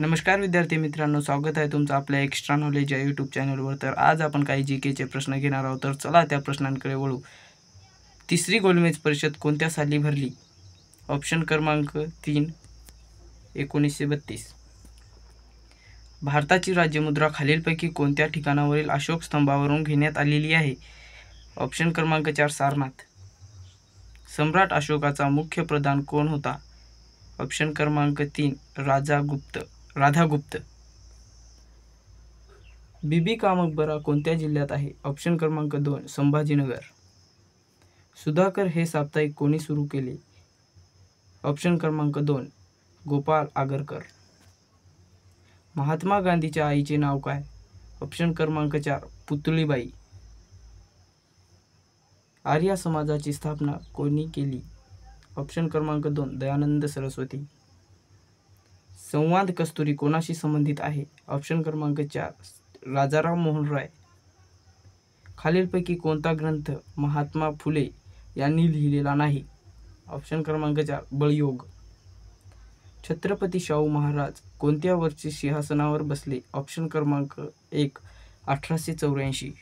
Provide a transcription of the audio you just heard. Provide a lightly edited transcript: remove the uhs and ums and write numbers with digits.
नमस्कार विद्यार्थी मित्रांनो, स्वागत आहे तुमचं आपल्या एक्स्ट्रा नॉलेज या यूट्यूब चॅनलवर। तर आज आपण काही जीकेचे प्रश्न घेणार आहोत। तर चला त्या प्रश्नांकडे वळू। तिसरी गोलमेज परिषद कोणत्या साली भरली? ऑप्शन क्रमांक 3 1932। भारताची राज्यमुद्रा खालीलपैकी कोणत्या ठिकाणावरील अशोक स्तंभावरून घेण्यात आलेली आहे? ऑप्शन क्रमांक 4 सारनाथ। सम्राट अशोकाचा मुख्य प्रधान कोण होता? ऑप्शन क्रमांक 3 राधागुप्त। बीबी का मकबरा कोणत्या जिल्ह्यात आहे? ऑप्शन क्रमांक 2 संभाजीनगर। सुधाकर हे साप्ताहिक कोणी सुरू केले? ऑप्शन क्रमांक 2 गोपाल आगरकर। महात्मा गांधीच्या आईचे नाव काय? ऑप्शन क्रमांक 4 पुतळीबाई। आर्य समाजाची स्थापना कोणी केली? ऑप्शन क्रमांक 2 दयानंद सरस्वती। संवाद कस्तुरी कोणाशी संबंधित आहे? ऑप्शन क्रमांक 4 राजाराम मोहन राय। खालीलपैकी कोणता ग्रंथ महात्मा फुले यांनी लिहिलेला नाही? ऑप्शन क्रमांक 4 बळयोग। छत्रपती शाहू महाराज कोणत्या वर्षी सिंहासनावर बसले? ऑप्शन क्रमांक 1 1884।